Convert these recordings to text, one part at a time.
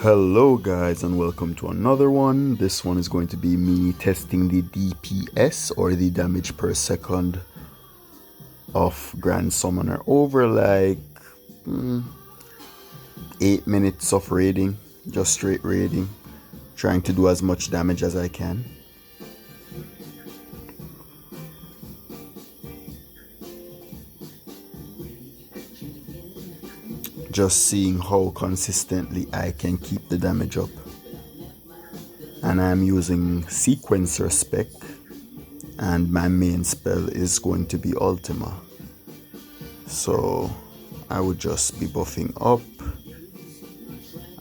Hello guys and welcome to another one. This one is going to be me testing the DPS or the damage per second of Grand Summoner over like 8 minutes of raiding, just straight raiding, trying to do as much damage as I can. Just seeing how consistently I can keep the damage up. And I'm using Sequencer Spec, and my main spell is going to be Ultima. So I would just be buffing up.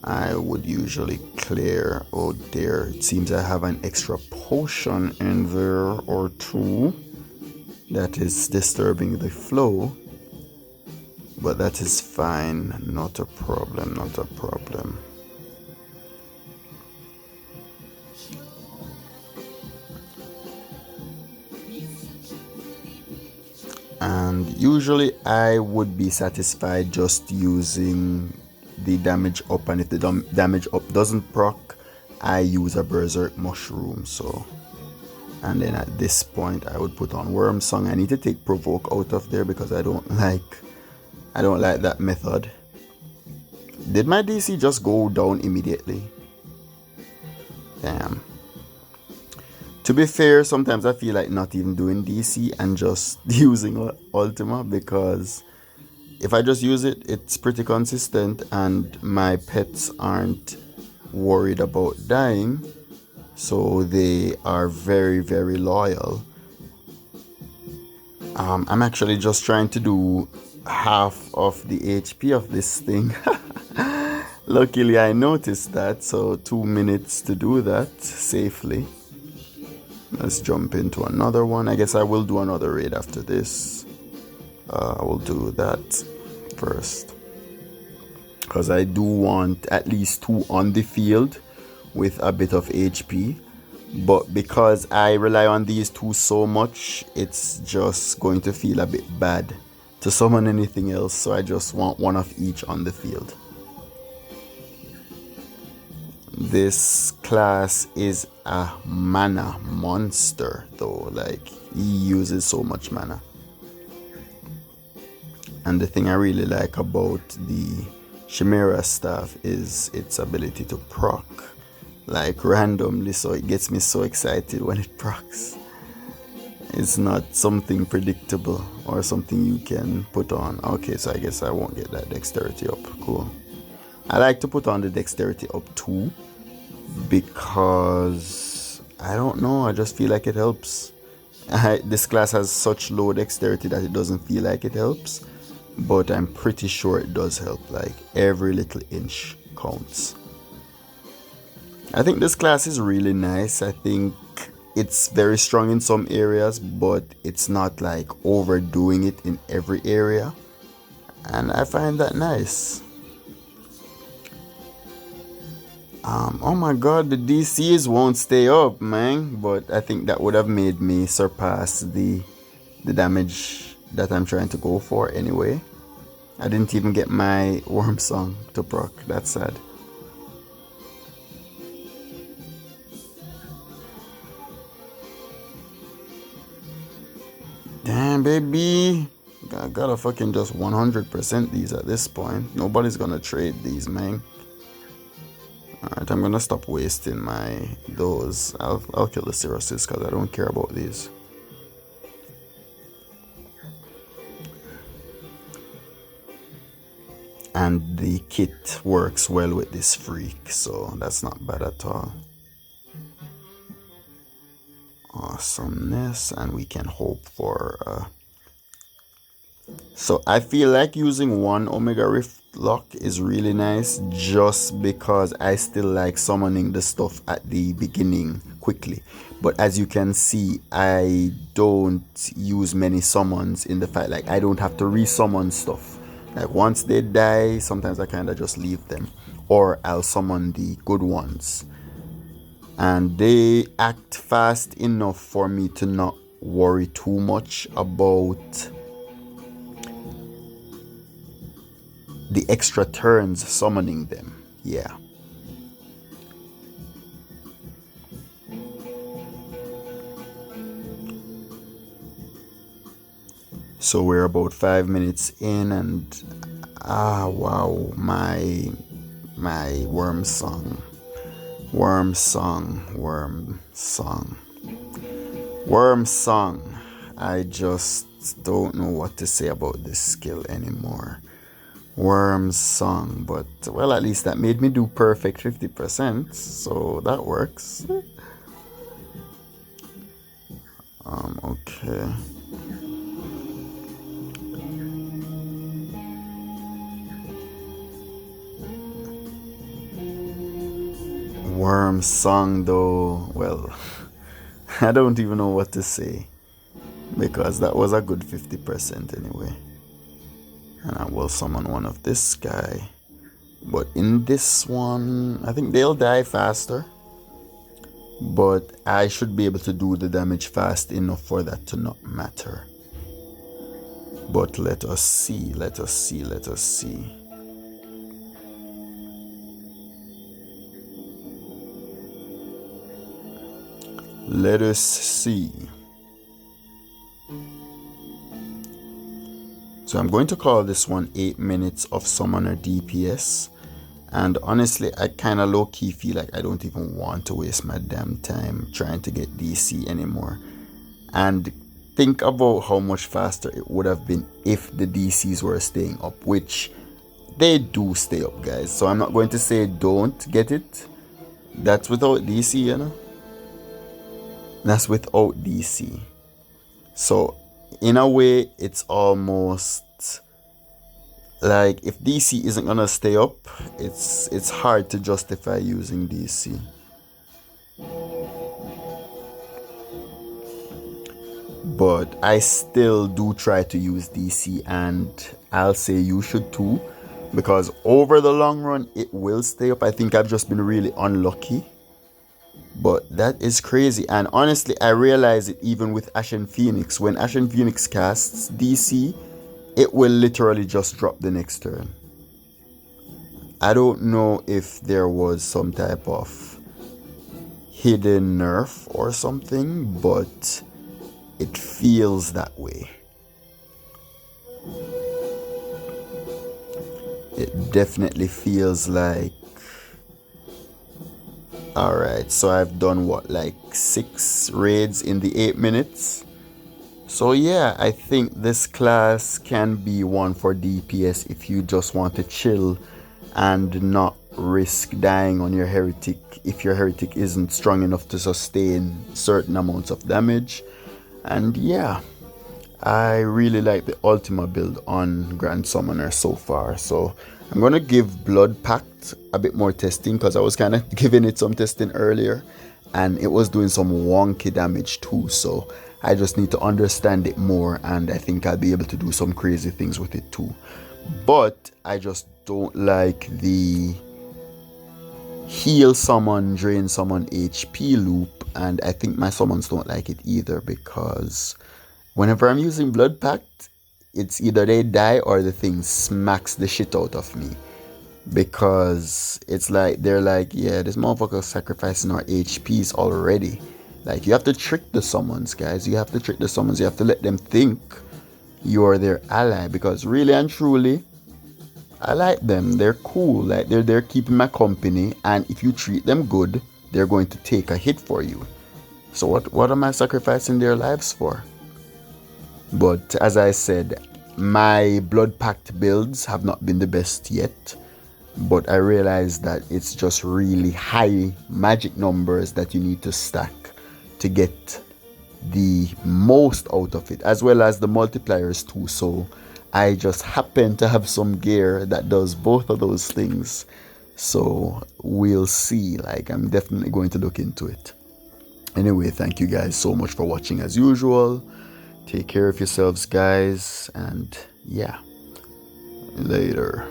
I would usually clear. Oh dear, it seems I have an extra potion in there or two that is disturbing the flow. But that is fine, not a problem, not a problem. And usually I would be satisfied just using the damage up, and if the damage up doesn't proc, I use a Berserk Mushroom. So, and then at this point I would put on Worm Song. I need to take Provoke out of there because I don't like that method. Did my DC just go down immediately? Damn. To be fair, sometimes I feel like not even doing DC and just using Ultima, because if I just use it, it's pretty consistent and my pets aren't worried about dying, so they are very, very loyal. I'm actually just trying to do half of the HP of this thing. Luckily I noticed that, so 2 minutes to do that safely. Let's jump into another one. I guess I will do another raid after this. I will do that first, because I do want at least 2 on the field with a bit of HP. But because I rely on these 2 so much, it's just going to feel a bit bad to summon anything else, so I just want 1 of each on the field. This class is a mana monster though, like he uses so much mana. And the thing I really like about the Chimera staff is its ability to proc, like randomly, so it gets me so excited when it procs. It's not something predictable or something you can put on. Okay, so I guess I won't get that dexterity up. Cool. I like to put on the dexterity up too, because I don't know, I just feel like it helps. This class has such low dexterity that it doesn't feel like it helps, but I'm pretty sure it does help. Like every little inch counts. I think this class is really nice. I think it's very strong in some areas, but it's not like overdoing it in every area, and I find that nice. Oh my god, the DCs won't stay up, man, but I think that would have made me surpass the damage that I'm trying to go for anyway. I didn't even get my Worm Song to proc. That's sad. Damn, baby. I gotta fucking just 100% these at this point. Nobody's gonna trade these, man. Alright, I'm gonna stop wasting those. I'll kill the Cirruses because I don't care about these. And the kit works well with this freak, so that's not bad at all. Awesomeness, and we can hope for so I feel like using 1 Omega Rift lock is really nice, just because I still like summoning the stuff at the beginning quickly. But as you can see, I don't use many summons in the fight. Like I don't have to resummon stuff. Like once they die, sometimes I kind of just leave them, or I'll summon the good ones, and they act fast enough for me to not worry too much about the extra turns summoning them. Yeah. So we're about 5 minutes in, and wow, my worm song, worm song, worm song, worm song. I just don't know what to say about this skill anymore. Worm song, but well, at least that made me do perfect 50%, so that works. Okay. Worm song though, well, I don't even know what to say, because that was a good 50% anyway. And I will summon one of this guy. But in this one, I think they'll die faster. But I should be able to do the damage fast enough for that to not matter. But let us see, let us see, let us see. Let us see. So I'm going to call this one 8 minutes of summoner DPS. And honestly, I kind of low-key feel like I don't even want to waste my damn time trying to get DC anymore. And think about how much faster it would have been if the DCs were staying up, which they do stay up, guys. So I'm not going to say don't get it. That's without DC, you know? That's without DC. So in a way, it's almost like if DC isn't gonna stay up, it's hard to justify using DC. But I still do try to use DC, and I'll say you should too, because over the long run it will stay up. I think I've just been really unlucky. But that is crazy. And honestly, I realize it even with Ashen Phoenix. When Ashen Phoenix casts DC, it will literally just drop the next turn. I don't know if there was some type of hidden nerf or something, but it feels that way. It definitely feels like... Alright, so I've done what, like 6 raids in the 8 minutes? So yeah, I think this class can be one for DPS if you just want to chill and not risk dying on your heretic if your heretic isn't strong enough to sustain certain amounts of damage. And yeah, I really like the Ultima build on Grand Summoner so far. So I'm going to give Blood Pact a bit more testing, because I was kind of giving it some testing earlier and it was doing some wonky damage too. So I just need to understand it more, and I think I'll be able to do some crazy things with it too. But I just don't like the heal summon, drain summon HP loop, and I think my summons don't like it either, because whenever I'm using Blood Pact, it's either they die or the thing smacks the shit out of me. Because it's like, they're like, yeah, this motherfucker sacrificing our HPs already. Like, you have to trick the summons, guys. You have to trick the summons. You have to let them think you're their ally. Because really and truly, I like them. They're cool. Like, they're keeping my company. And if you treat them good, they're going to take a hit for you. So what am I sacrificing their lives for? But as I said, my Blood Pact builds have not been the best yet. But I realized that it's just really high magic numbers that you need to stack to get the most out of it, as well as the multipliers too. So I just happen to have some gear that does both of those things. So we'll see. Like, I'm definitely going to look into it. Anyway, thank you guys so much for watching as usual. Take care of yourselves, guys, and yeah, later.